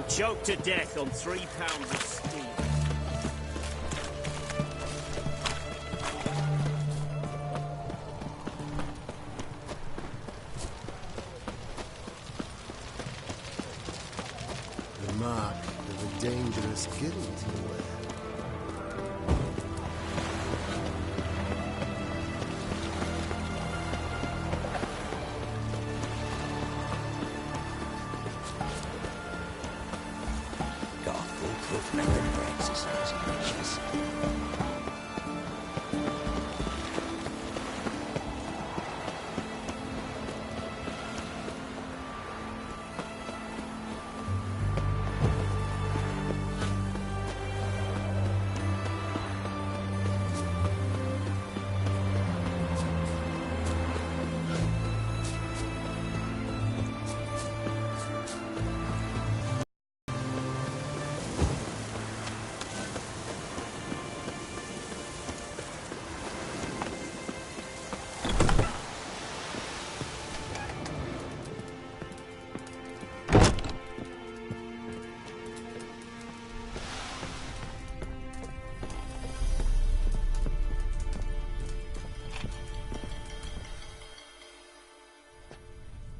Choked to death on 3 pounds of steel. The mark of a dangerous guild you wear.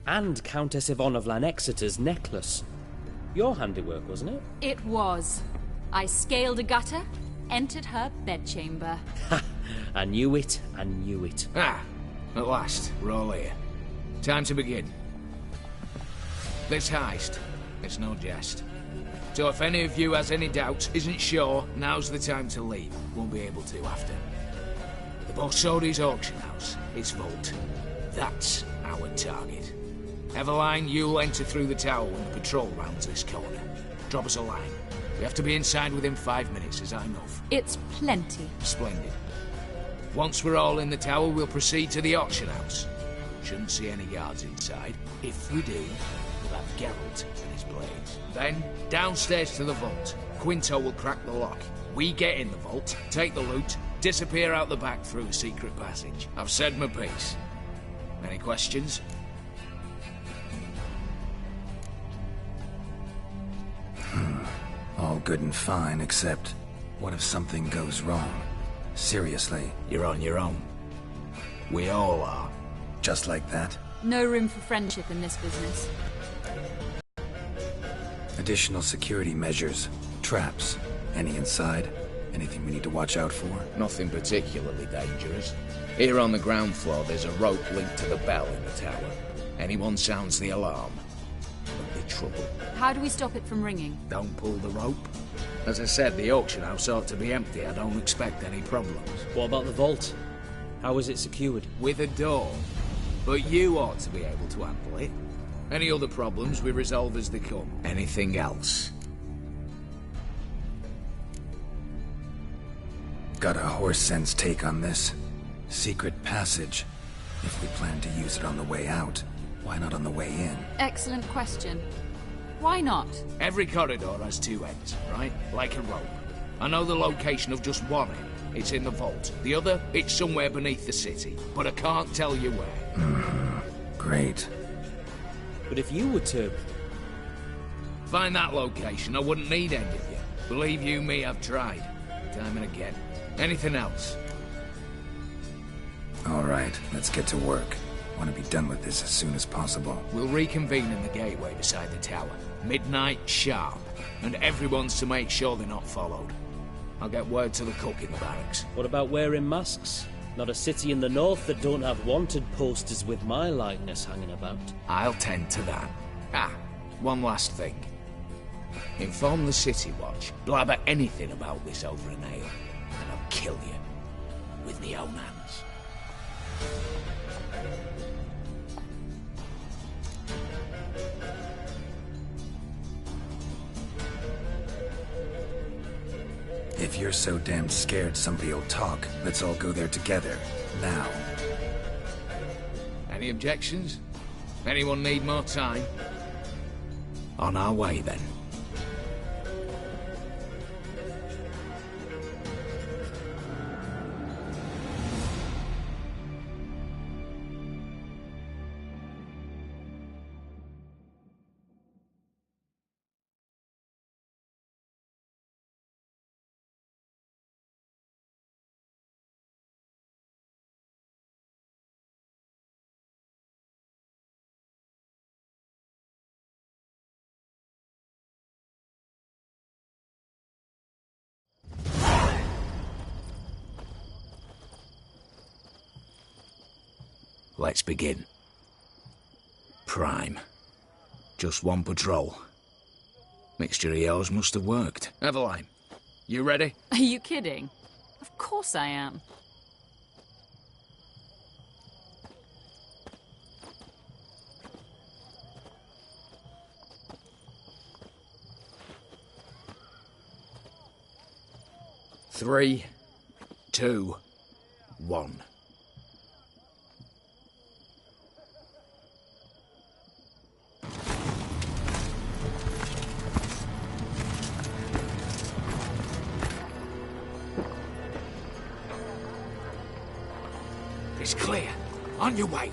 And Countess Yvonne of Lanexeter's necklace. Your handiwork, wasn't it? It was. I scaled a gutter, entered her bedchamber. Ha! I knew it, I knew it. Ah, at last, we're all here. Time to begin. This heist, it's no jest. So if any of you has any doubts, isn't sure, now's the time to leave. Won't be able to after. The Borsodi's auction house, its vault. That's our target. Everline, you'll enter through the tower when the patrol rounds this corner. Drop us a line. We have to be inside within 5 minutes, is that enough? It's plenty. Splendid. Once we're all in the tower, we'll proceed to the auction house. Shouldn't see any guards inside. If we do, we'll have Geralt and his blades. Then, downstairs to the vault. Quinto will crack the lock. We get in the vault, take the loot, disappear out the back through a secret passage. I've said my piece. Any questions? All good and fine, except what if something goes wrong? Seriously. You're on your own. We all are. Just like that? No room for friendship in this business. Additional security measures, traps. Any inside? Anything we need to watch out for? Nothing particularly dangerous. Here on the ground floor, there's a rope linked to the bell in the tower. Anyone sounds the alarm, there'll be trouble. How do we stop it from ringing? Don't pull the rope. As I said, the auction house ought to be empty. I don't expect any problems. What about the vault? How is it secured? With a door. But you ought to be able to handle it. Any other problems we resolve as they come. Anything else? Got a horse sense take on this. Secret passage. If we plan to use it on the way out, why not on the way in? Excellent question. Why not? Every corridor has 2 ends, right? Like a rope. I know the location of just one end. It's in the vault. The other, it's somewhere beneath the city. But I can't tell you where. Great. But if you were to... find that location, I wouldn't need any of you. Believe you me, I've tried. Time and again. Anything else? Alright, let's get to work. Want to be done with this as soon as possible. We'll reconvene in the gateway beside the tower. Midnight sharp. And everyone's to make sure they're not followed. I'll get word to the cook in the barracks. What about wearing masks? Not a city in the north that don't have wanted posters with my likeness hanging about. I'll tend to that. Ah, one last thing. Inform the City Watch. Blabber anything about this over an ale, and I'll kill you. With me own hands. If you're so damn scared somebody'll talk, let's all go there together. Now. Any objections? Anyone need more time? On our way, then. Let's begin. Prime. Just one patrol. Mixture of yours must have worked. Eveline, you ready? Are you kidding? Of course I am. Three, two, one. It's clear. On your way.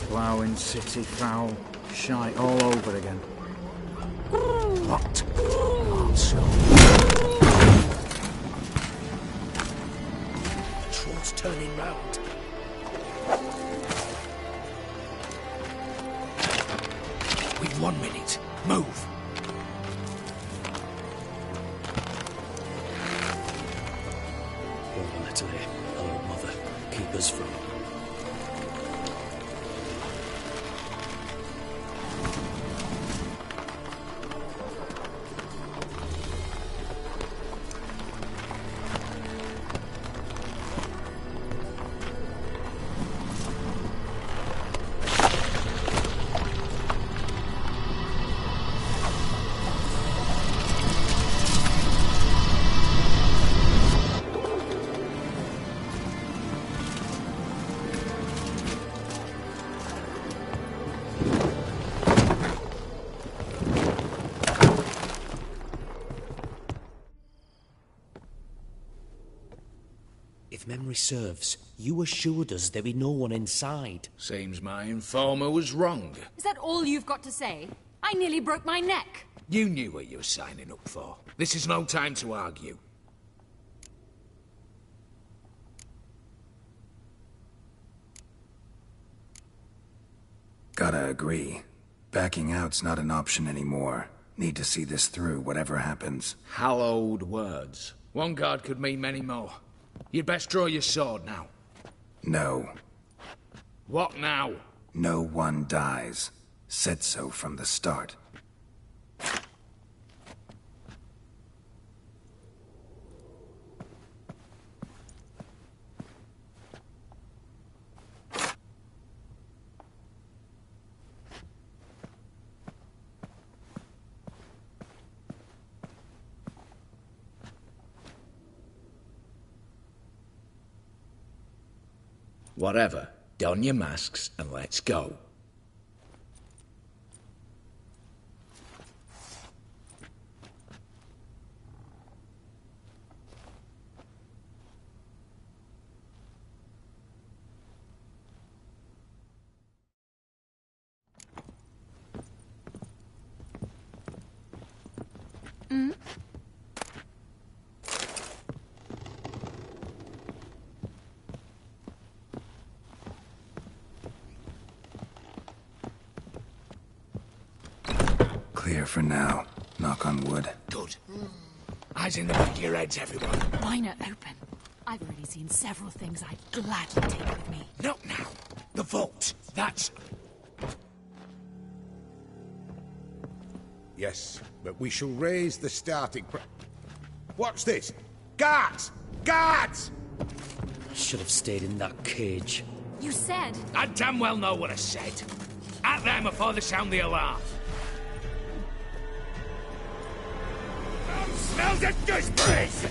Ploughing, city, foul, shite all over again. What? Patrol's turning round. We've 1 minute. Move. Hold on, Italy. Hello, Mother. Keep us from... If memory serves, you assured us there be no one inside. Seems my informer was wrong. Is that all you've got to say? I nearly broke my neck. You knew what you were signing up for. This is no time to argue. Gotta agree. Backing out's not an option anymore. Need to see this through, whatever happens. Hallowed words. One guard could mean many more. You'd best draw your sword now. No. What now? No one dies. Said so from the start. Whatever. Don your masks and let's go. Clear for now. Knock on wood. Good. Eyes in the back of your heads, everyone. Why not open? I've already seen several things I'd gladly take with me. Not now. The vault. That's... Yes, but we shall raise the starting Watch this! Guards! Guards! I should have stayed in that cage. You said... I damn well know what I said. At them before they sound the alarm. Vous êtes que je brise!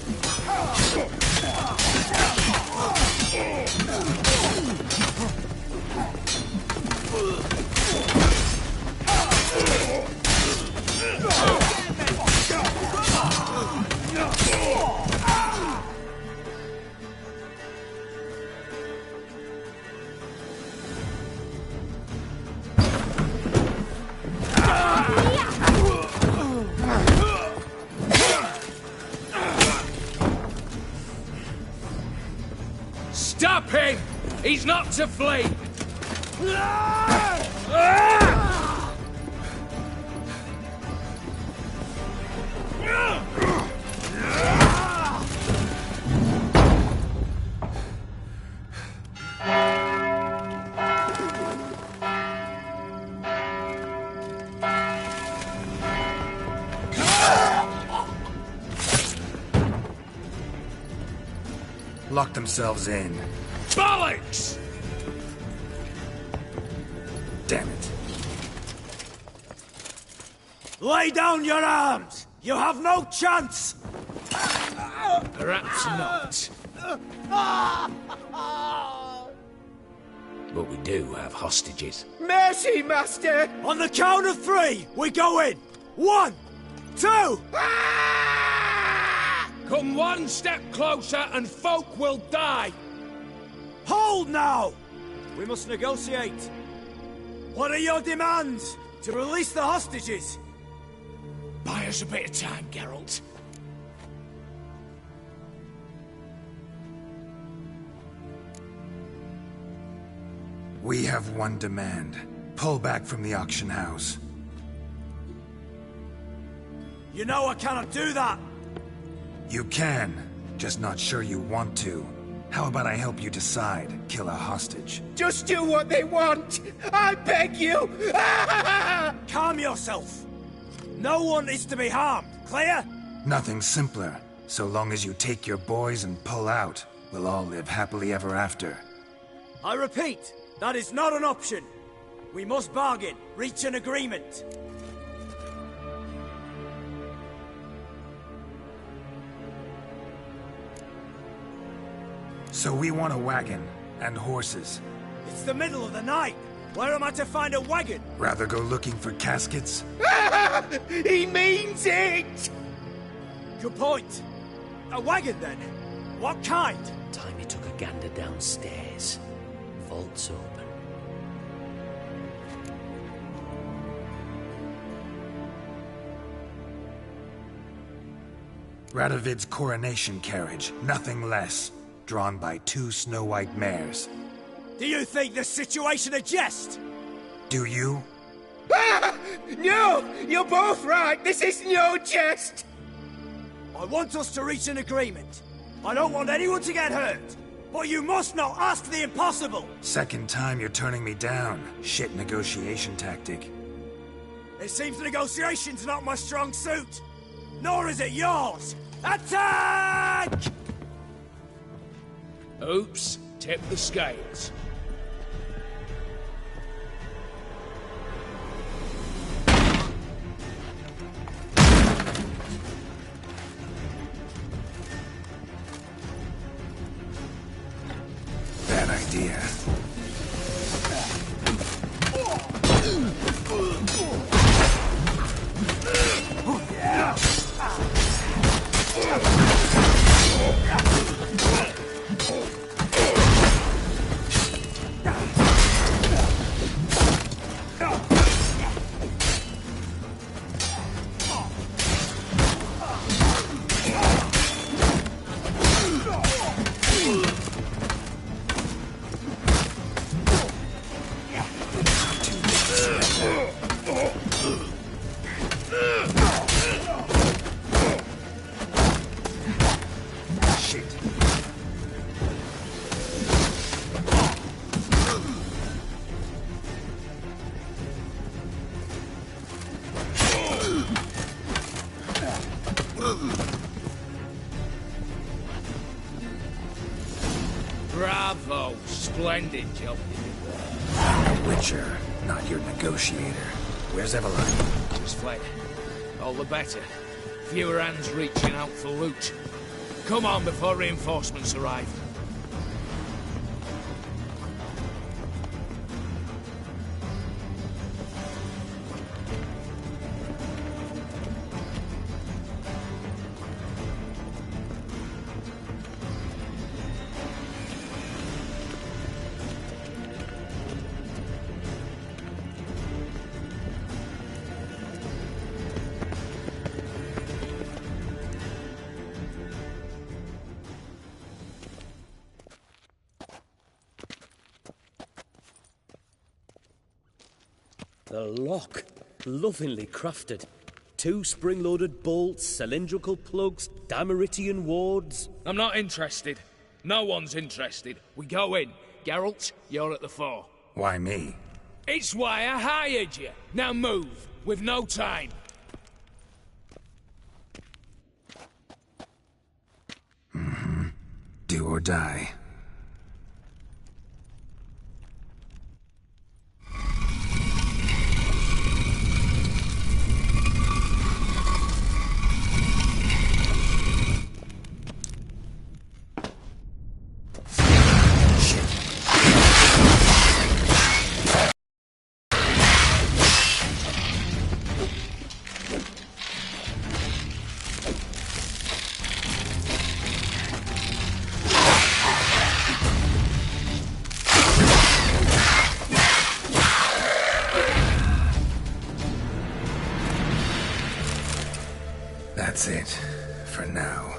Stop him! He's not to flee! Lock themselves in. Bollocks! Damn it. Lay down your arms! You have no chance! Perhaps not. But we do have hostages. Mercy, Master! On the count of 3, we go in! 1, 2... Come one step closer and folk will die! Hold now! We must negotiate. What are your demands? To release the hostages? Buy us a bit of time, Geralt. We have one demand. Pull back from the auction house. You know I cannot do that! You can, just not sure you want to. How about I help you decide, kill a hostage? Just do what they want! I beg you! Calm yourself! No one is to be harmed, clear? Nothing simpler. So long as you take your boys and pull out, we'll all live happily ever after. I repeat, that is not an option. We must bargain, reach an agreement. So we want a wagon, and horses. It's the middle of the night. Where am I to find a wagon? Rather go looking for caskets? He means it! Good point. A wagon, then? What kind? Time he took a gander downstairs. Vault's open. Radovid's coronation carriage, nothing less. Drawn by 2 snow-white mares. Do you think this situation a jest? Do you? No! You're both right! This is no jest! I want us to reach an agreement. I don't want anyone to get hurt. But you must not ask the impossible! Second time you're turning me down. Shit negotiation tactic. It seems negotiation's not my strong suit. Nor is it yours! Attack! Oops, tip the scales. Bad idea. Bravo! Splendid job. Witcher, not your negotiator. Where's Eveline? Just fled. All the better. fewer hands reaching out for loot. Come on before reinforcements arrive. The lock. Lovingly crafted. 2 spring-loaded bolts, cylindrical plugs, Dameritian wards. I'm not interested. No one's interested. We go in. Geralt, you're at the fore. Why me? It's why I hired you. Now move. We've no time. Do or die. That's it, for now.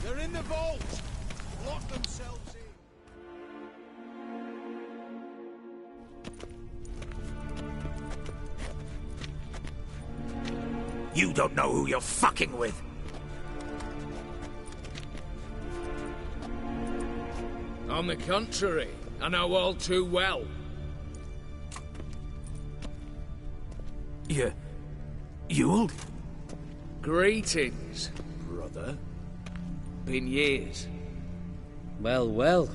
They're in the vault! Lock themselves in! You don't know who you're fucking with. On the contrary, I know all too well. Ewald? Greetings, brother. Been years. Well, well.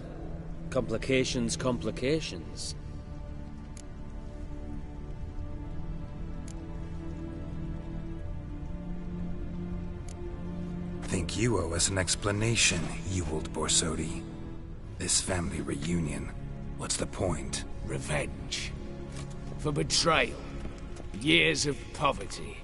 Complications, complications. Think you owe us an explanation, Ewald Borsodi. This family reunion, what's the point? Revenge. For betrayal. Years of poverty.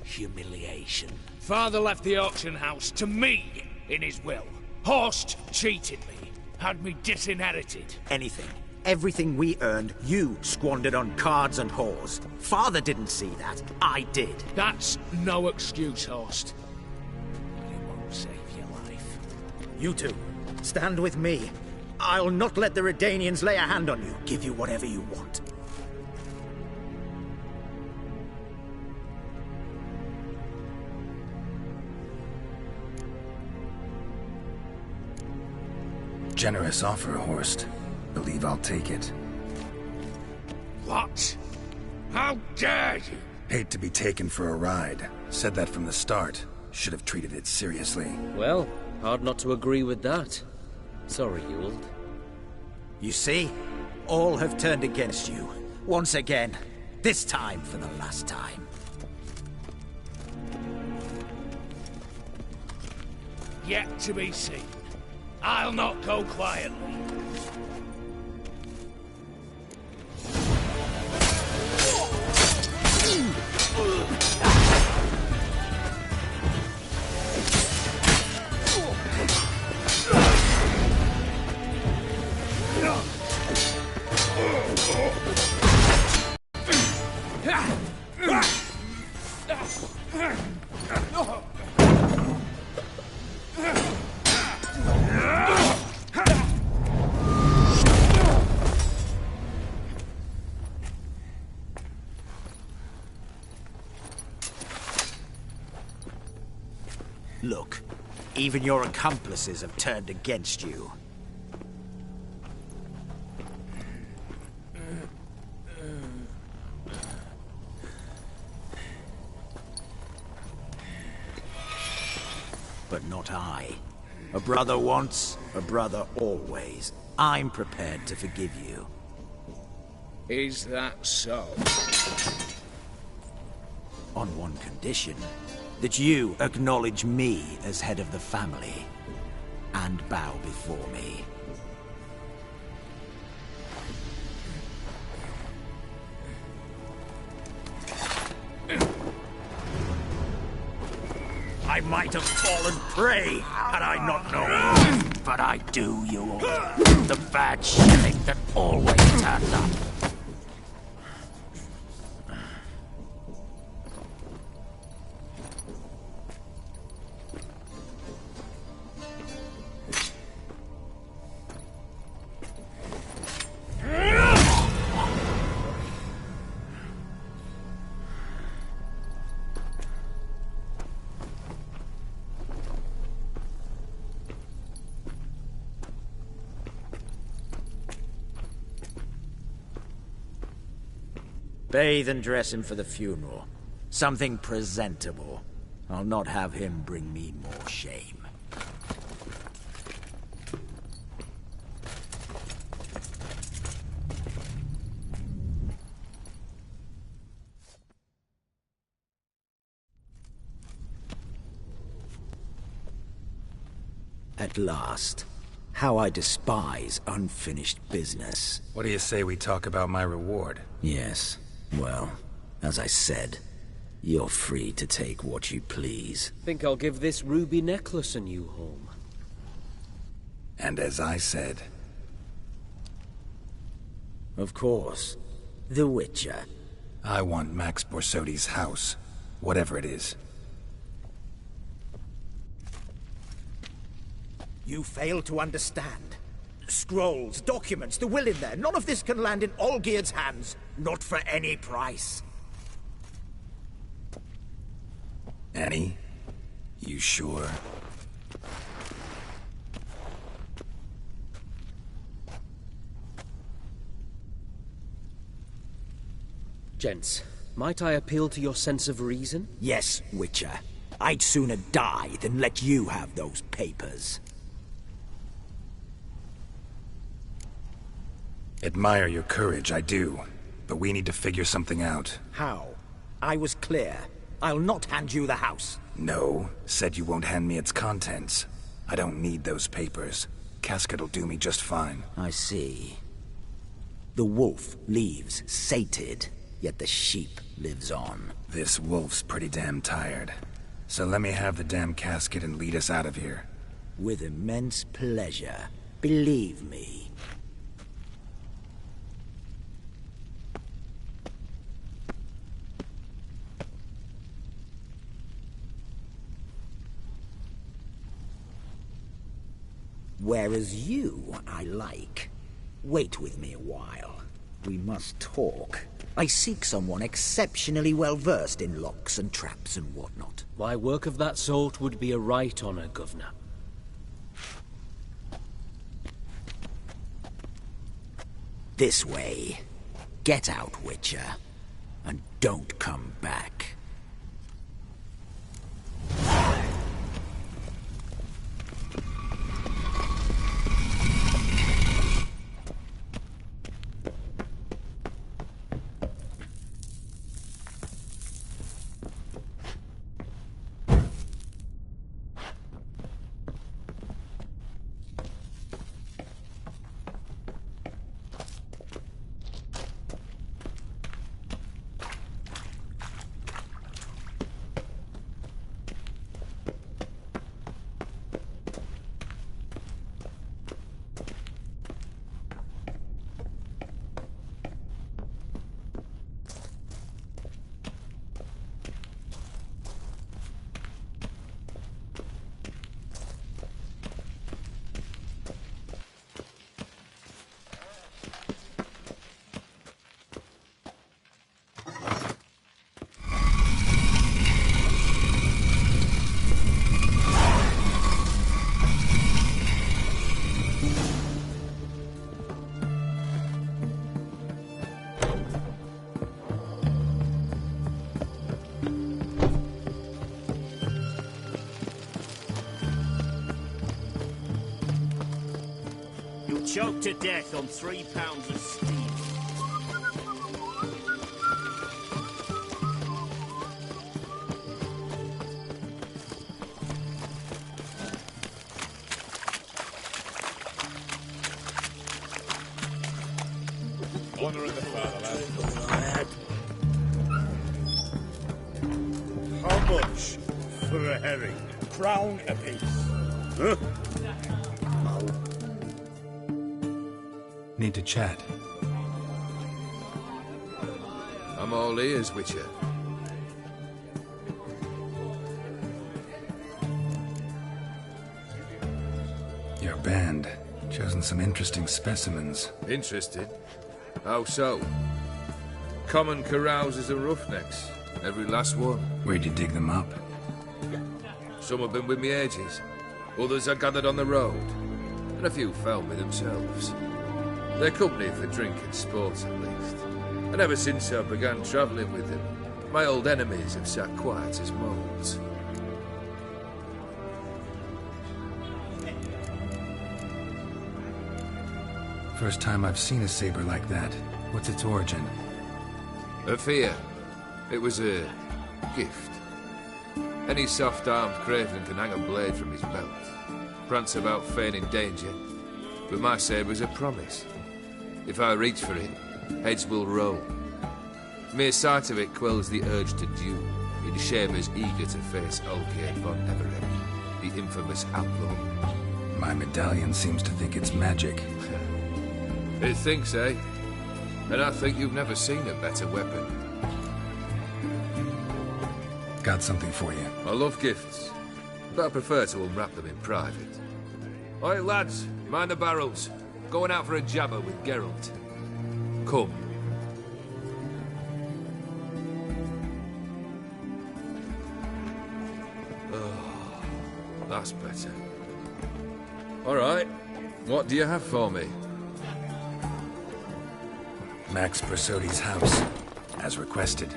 Humiliation. Father left the auction house to me in his will. Horst cheated me. Had me disinherited. Anything. Everything we earned, you squandered on cards and whores. Father didn't see that. I did. That's no excuse, Horst. But it won't save your life. You two, stand with me. I'll not let the Redanians lay a hand on you. Give you whatever you want. Generous offer, Horst. Believe I'll take it. What? How dare you? Hate to be taken for a ride. Said that from the start. Should have treated it seriously. Well, hard not to agree with that. Sorry, Ewald. You see? All have turned against you. Once again. This time for the last time. Yet to be seen. I'll not go quietly. Look, even your accomplices have turned against you. But not I. A brother once, a brother always. I'm prepared to forgive you. Is that so? On one condition. That you acknowledge me as head of the family. And bow before me. I might have fallen prey had I not known. But I do you all. The bad shilling that always turns up. Bathe and dress him for the funeral. Something presentable. I'll not have him bring me more shame. At last. How I despise unfinished business. What do you say we talk about my reward? Yes. Well, as I said, you're free to take what you please. Think I'll give this ruby necklace a new home. And as I said... Of course. The Witcher. I want Max Borsodi's house. Whatever it is. You fail to understand. Scrolls, documents, the will in there. None of this can land in Olgierd's hands. Not for any price. Annie? You sure? Gents, might I appeal to your sense of reason? Yes, Witcher. I'd sooner die than let you have those papers. Admire your courage, I do. But we need to figure something out. How? I was clear. I'll not hand you the house. No, said you won't hand me its contents. I don't need those papers. Casket'll do me just fine. I see. The wolf leaves sated, yet the sheep lives on. This wolf's pretty damn tired. So let me have the damn casket and lead us out of here. With immense pleasure. Believe me. Whereas you, I like. Wait with me a while. We must talk. I seek someone exceptionally well-versed in locks and traps and whatnot. Why, work of that sort would be a right honor, Governor. This way. Get out, Witcher. And don't come back. choked to death on 3 pounds of steel. Honour in the fatherland. How much for a herring? Crown apiece. Huh? Need to chat. I'm all ears, Witcher. Your band. Chosen some interesting specimens. Interested? How so? Common carousers and roughnecks. Every last one. Where'd you dig them up? Some have been with me ages. Others I gathered on the road. And a few found me themselves. They're company for drink and sport, at least. And ever since I began travelling with them, my old enemies have sat quiet as moles. First time I've seen a saber like that. What's its origin? A fear. It was a gift. Any soft-armed craven can hang a blade from his belt, prance about feigning danger, but my saber's a promise. If I reach for it, heads will roll. Mere sight of it quells the urge to duel, in shamers eager to face Olgierd von Everett, the infamous outlaw. My medallion seems to think it's magic. It thinks, eh? And I think you've never seen a better weapon. Got something for you. I love gifts, but I prefer to unwrap them in private. Oi, lads, mind the barrels. Going out for a jabber with Geralt. Come. Oh, that's better. All right, what do you have for me? Max Brasodi's house, as requested.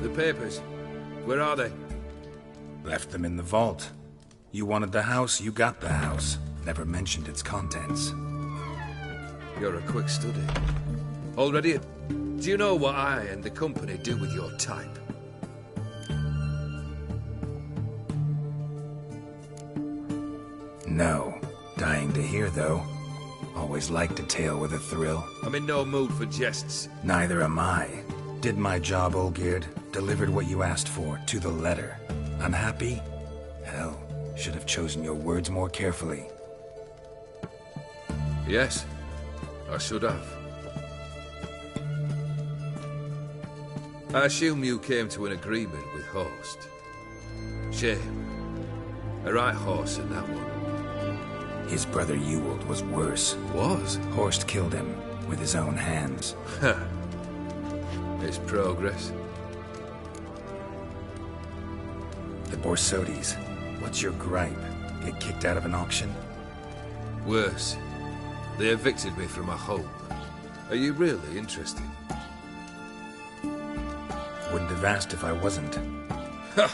The papers, where are they? Left them in the vault. You wanted the house, you got the house. Never mentioned its contents. You're a quick study. Already? Do you know what I and the company do with your type? No. Dying to hear, though. Always liked a tale with a thrill. I'm in no mood for jests. Neither am I. Did my job, Olgierd. Delivered what you asked for, to the letter. Unhappy? Hell, should have chosen your words more carefully. Yes, I should have. I assume you came to an agreement with Horst. Shame. A right horse in that one. His brother Ewald was worse. Was? Horst killed him with his own hands. It's progress. The Borsodis. What's your gripe? Get kicked out of an auction? Worse. They evicted me from my home. Are you really interested? Wouldn't have asked if I wasn't. Ha!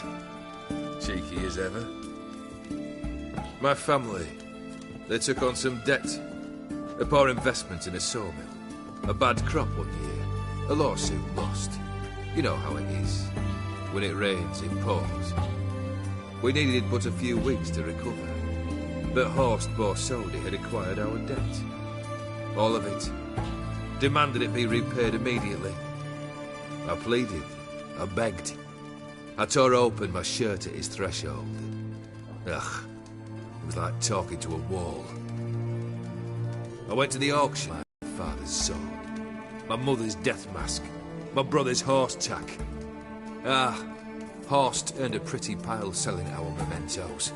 Cheeky as ever. My family, they took on some debt. A poor investment in a sawmill. A bad crop one year. A lawsuit lost. You know how it is. When it rains, it pours. We needed but a few weeks to recover. But Horst Borsodi had acquired our debt. All of it. Demanded it be repaid immediately. I pleaded. I begged. I tore open my shirt at his threshold. Ugh. It was like talking to a wall. I went to the auction. My father's sword. My mother's death mask. My brother's horse tack. Ah, Horst earned a pretty pile selling our mementos.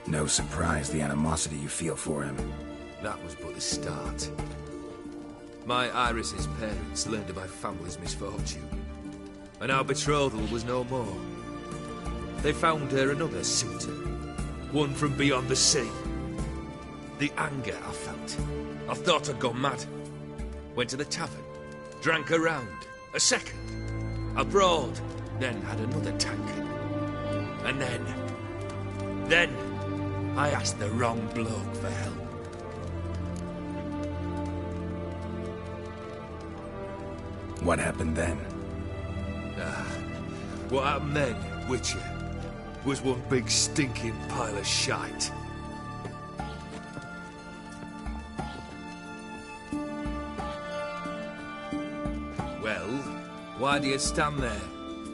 No surprise the animosity you feel for him. That was but the start. My Iris's parents learned of my family's misfortune, and our betrothal was no more. They found her another suitor, one from beyond the sea. The anger I felt. I thought I'd gone mad. Went to the tavern, drank a round, a second, abroad, then had another tankard. And then, I asked the wrong bloke for help. What happened then? What happened then, Witcher, was one big stinking pile of shite. Well, why do you stand there?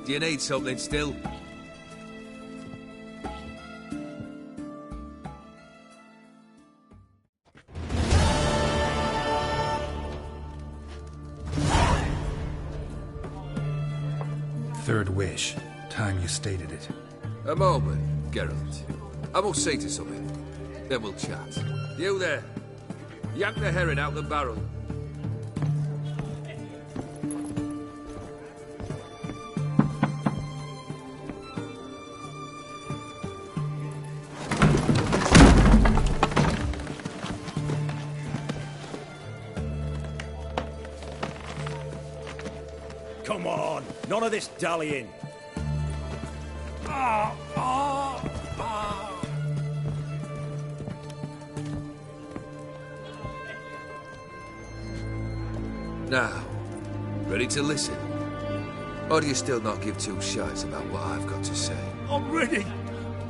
Do you need something still? Third wish. Time you stated it. A moment, Geralt. I must say to something. Then we'll chat. You there. Yank the herring out the barrel. Come on, none of this dallying. Now, ready to listen? Or do you still not give two shites about what I've got to say? I'm ready.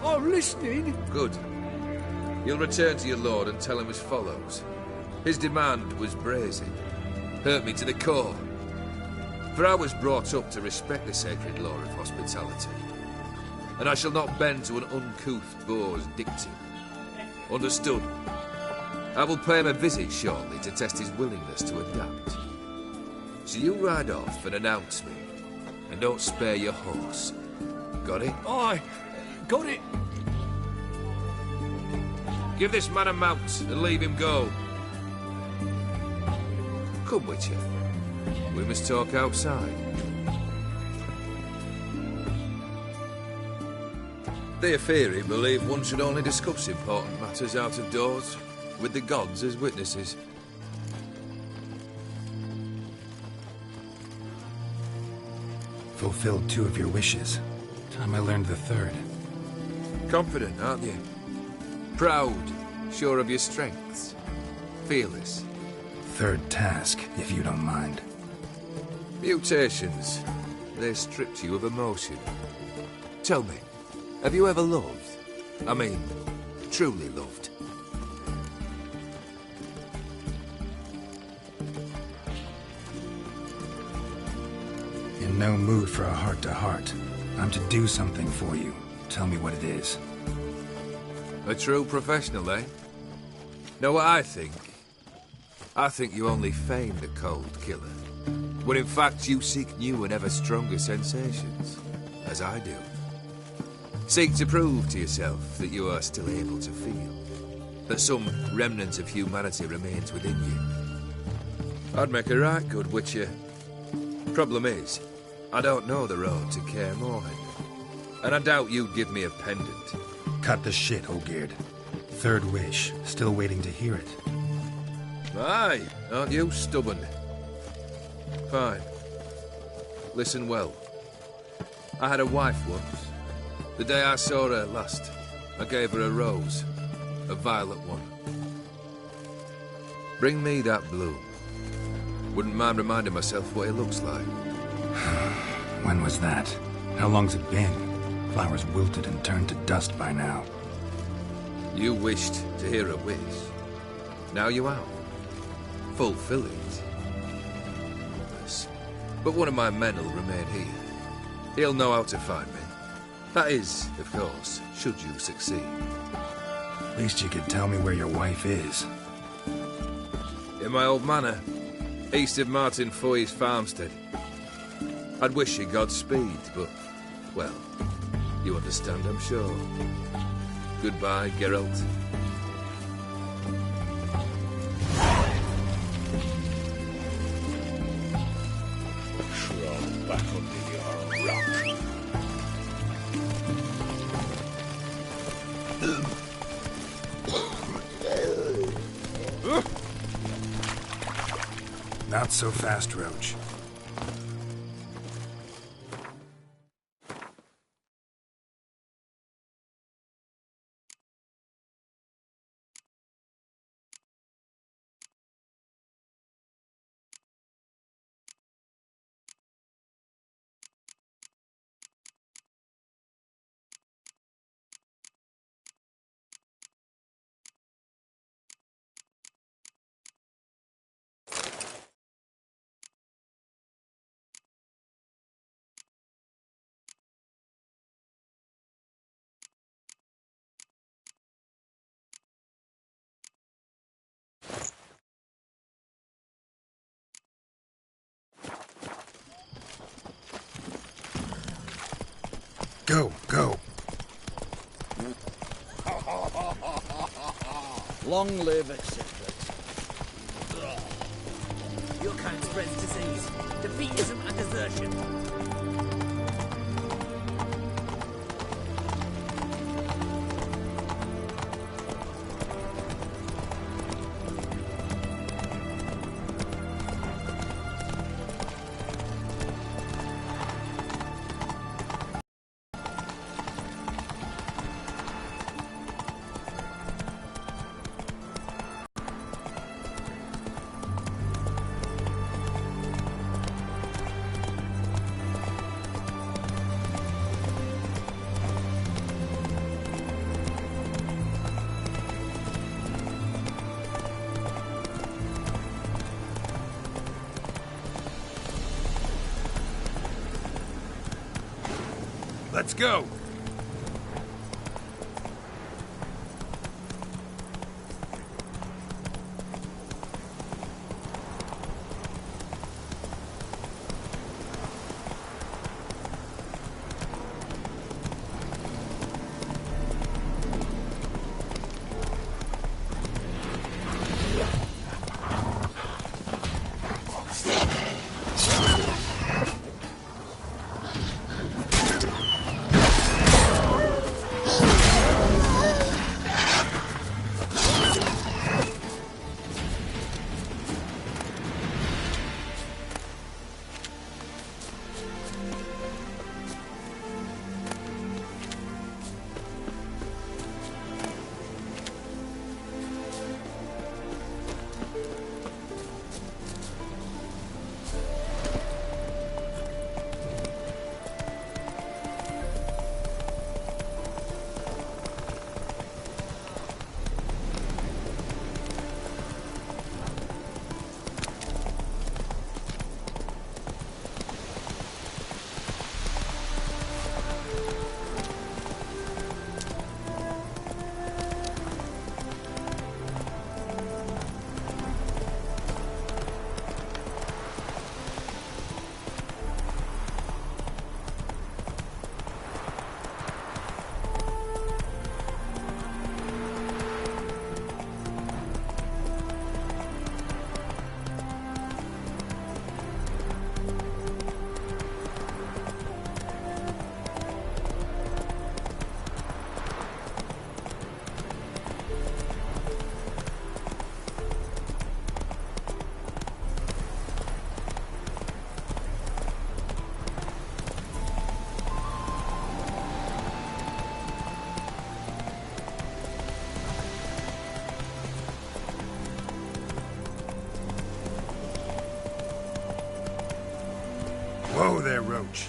I'm listening. Good. You'll return to your lord and tell him as follows. His demand was brazen. Hurt me to the core. For I was brought up to respect the sacred law of hospitality. And I shall not bend to an uncouth boor's dictum. Understood? I will pay him a visit shortly to test his willingness to adapt. So you ride off and announce me. And don't spare your horse. Got it? Aye, got it. Give this man a mount and leave him go. Come, Witcher. We must talk outside. The Aetheri believe one should only discuss important matters out of doors, with the gods as witnesses. Fulfilled 2 of your wishes. Time I learned the 3rd. Confident, aren't you? Proud, sure of your strengths. Fearless. 3rd task, if you don't mind. Mutations. They stripped you of emotion. Tell me, have you ever loved? I mean, truly loved? In no mood for a heart-to-heart. I'm to do something for you. Tell me what it is. A true professional, eh? Know what I think? I think you only feign the cold killer. When in fact you seek new and ever stronger sensations. As I do. Seek to prove to yourself that you are still able to feel. That some remnant of humanity remains within you. I'd make a right good Witcher. Problem is, I don't know the road to Kaer Morhen. And I doubt you'd give me a pendant. Cut the shit, Olgierd. 3rd wish. Still waiting to hear it. Aye, aren't you stubborn? Fine. Listen well. I had a wife once. The day I saw her last, I gave her a rose. A violet one. Bring me that bloom. Wouldn't mind reminding myself what it looks like. When was that? How long's it been? Flowers wilted and turned to dust by now. You wished to hear a wish. Now you have. Fulfill it. Yes. But one of my men will remain here. He'll know how to find me. That is, of course, should you succeed. At least you could tell me where your wife is. In my old manor, east of Martin Foy's farmstead. I'd wish you Godspeed, but, well, you understand, I'm sure. Goodbye, Geralt. Crawl back under your rock. Not so fast, Roach. Go, go. Long live acceptance. Your kind spreads disease. Defeatism and desertion. Let's go! Whoa there, Roach.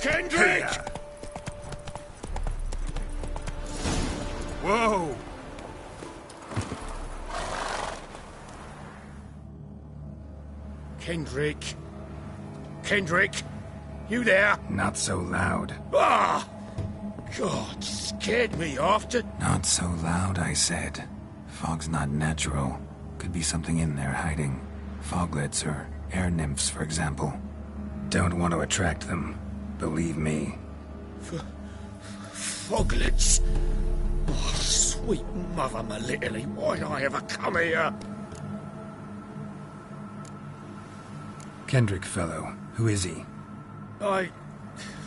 Kendrick! Whoa! Kendrick. Kendrick! You there? Not so loud. Ah! God, scared me after. Not so loud, I said. Fog's not natural. Could be something in there hiding. Foglets or air nymphs, for example. Don't want to attract them. Believe me. Foglets? Oh, sweet mother Melitterly, why'd I ever come here? Kendrick fellow. Who is he?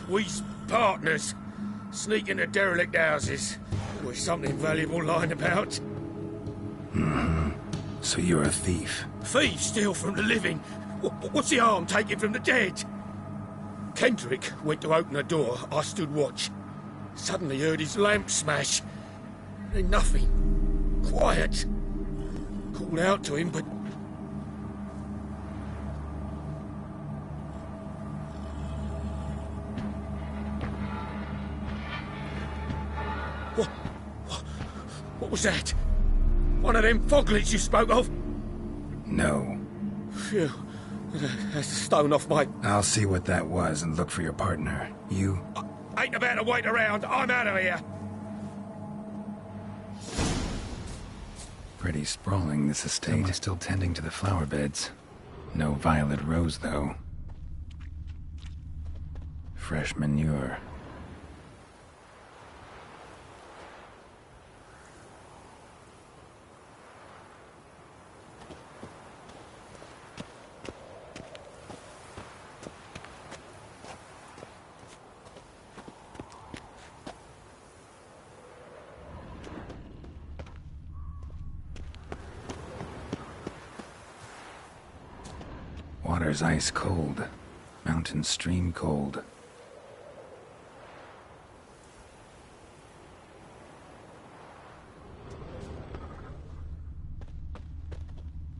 We's partners. Sneak into derelict houses. With something valuable lying about. Mm-hmm. So you're a thief. Thieves steal from the living. What's the harm taking from the dead? Kendrick went to open the door. I stood watch. Suddenly heard his lamp smash. Then nothing. Quiet. Called out to him, but... What was that? One of them foglets you spoke of? No. Phew. That's a stone off my... I'll see what that was and look for your partner. You? I ain't about to wait around. I'm out of here. Pretty sprawling, this estate. Someone still tending to the flower beds. No violet rose, though. Fresh manure. Water's ice cold. Mountain stream cold.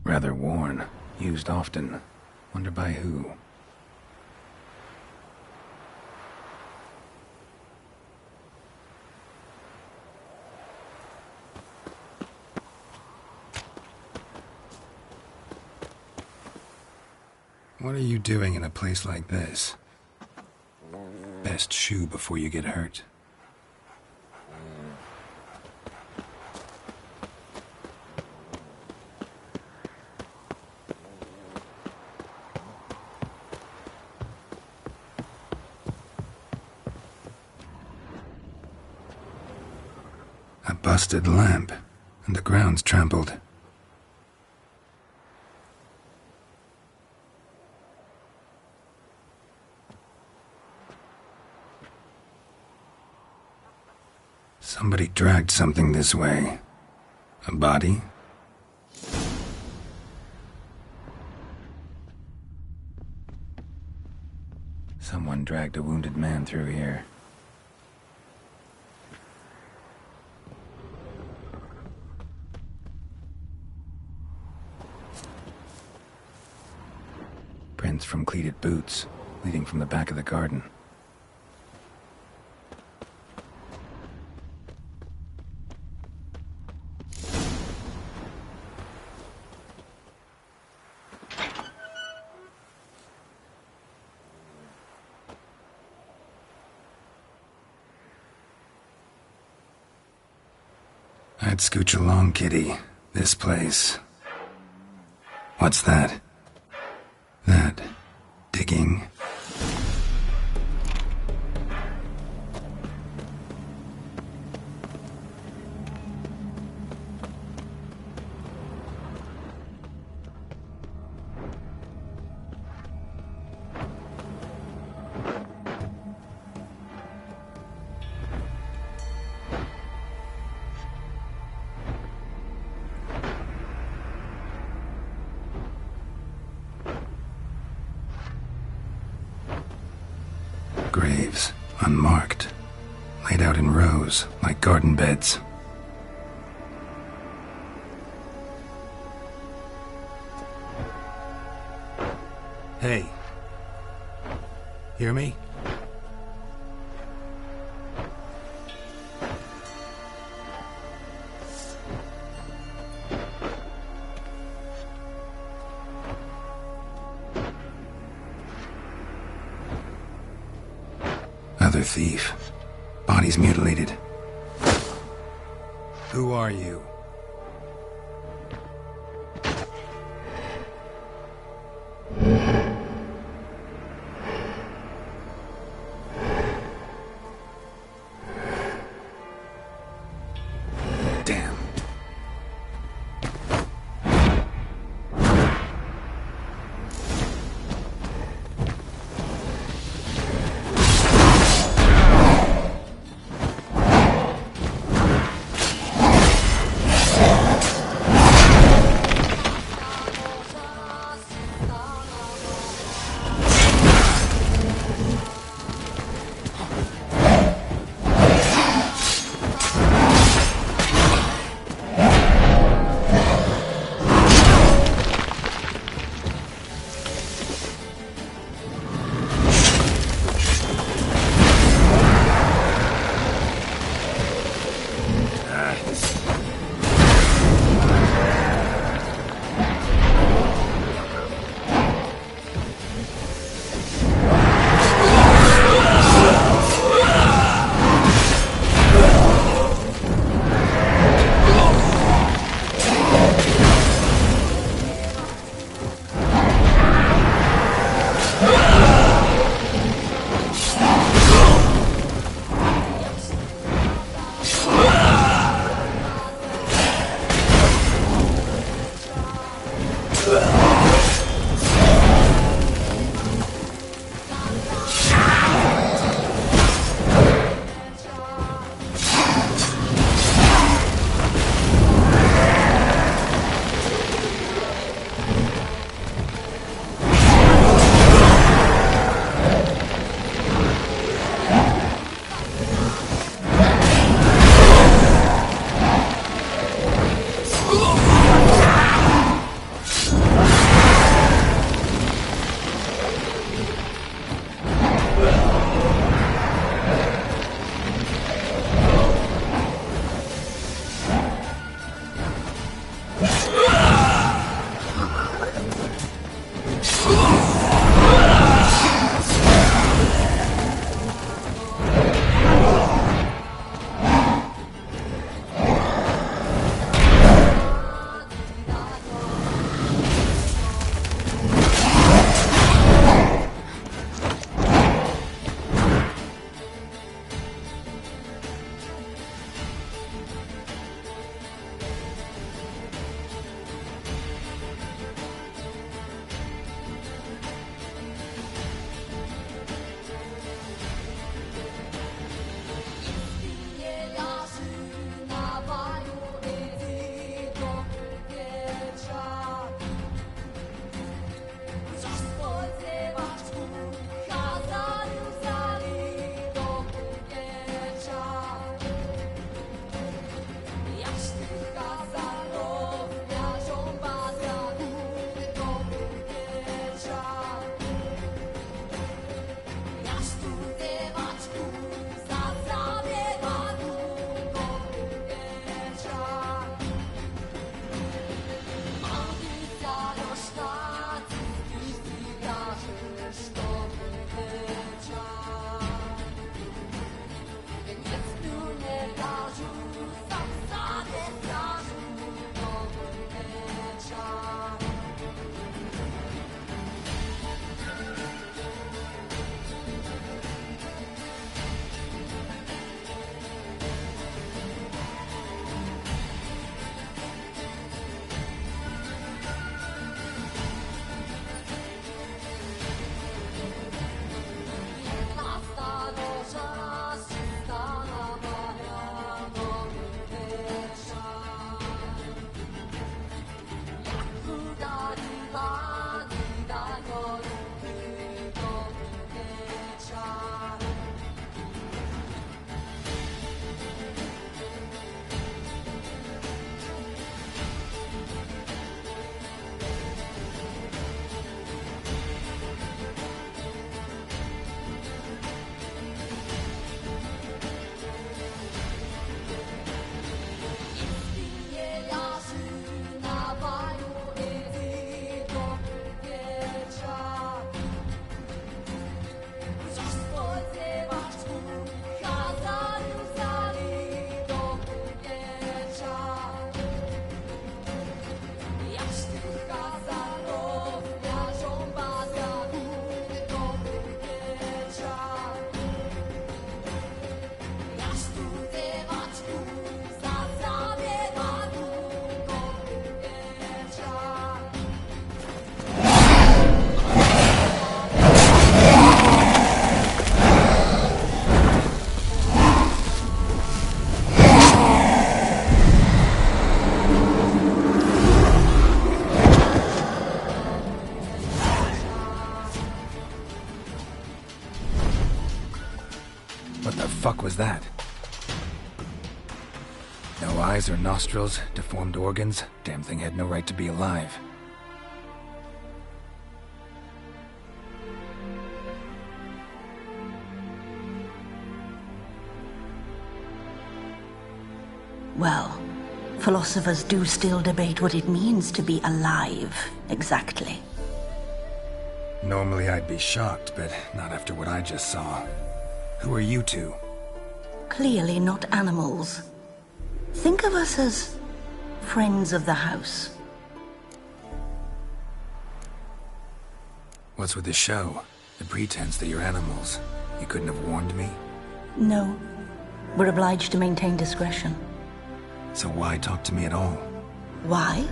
Rather worn. Used often. Wonder by who? What are you doing in a place like this? Best shoe before you get hurt. A busted lamp, and the ground's trampled. Somebody dragged something this way. A body? Someone dragged a wounded man through here. Prints from cleated boots, leading from the back of the garden. I'd scooch along, kitty. This place. What's that? That. Digging. Graves, unmarked, laid out in rows like garden beds. Hey. Hear me? Another thief. Body's mutilated. Who are you? Damn. The fuck was that? No eyes or nostrils, deformed organs. Damn thing had no right to be alive. Well, philosophers do still debate what it means to be alive, exactly. Normally I'd be shocked, but not after what I just saw. Who are you two? Clearly not animals. Think of us as friends of the house. What's with the show? The pretense that you're animals. You couldn't have warned me? No. We're obliged to maintain discretion. So why talk to me at all? Why?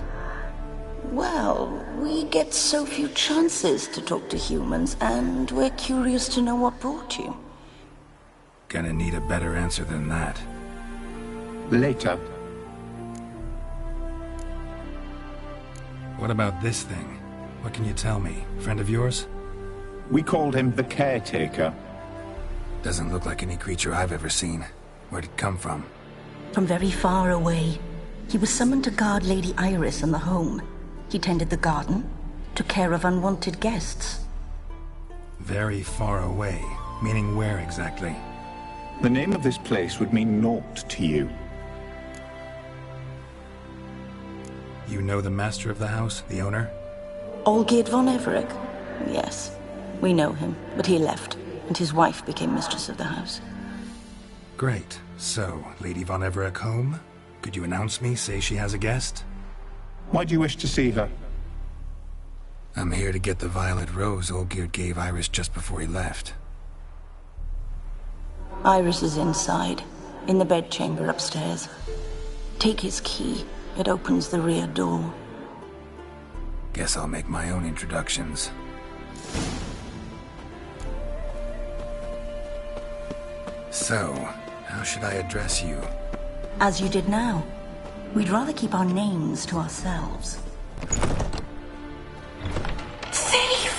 Well, we get so few chances to talk to humans, and we're curious to know what brought you. Gonna need a better answer than that. Later. What about this thing? What can you tell me? Friend of yours? We called him the Caretaker. Doesn't look like any creature I've ever seen. Where'd it come from? From very far away. He was summoned to guard Lady Iris and the home. He tended the garden, took care of unwanted guests. Very far away? Meaning where exactly? The name of this place would mean naught to you. You know the master of the house, the owner? Olgierd von Everec? Yes, we know him, but he left, and his wife became mistress of the house. Great. So, Lady von Everec home? Could you announce me, say she has a guest? Why do you wish to see her? I'm here to get the violet rose Olgierd gave Iris just before he left. Iris is inside, in the bedchamber upstairs. Take his key. It opens the rear door. Guess I'll make my own introductions. So, how should I address you? As you did now. We'd rather keep our names to ourselves. Thief!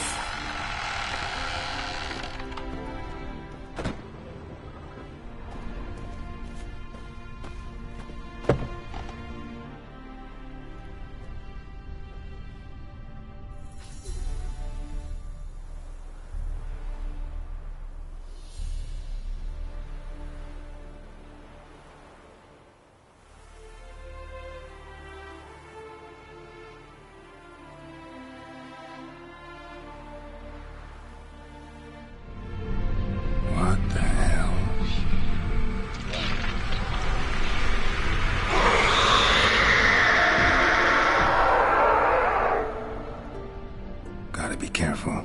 Be careful.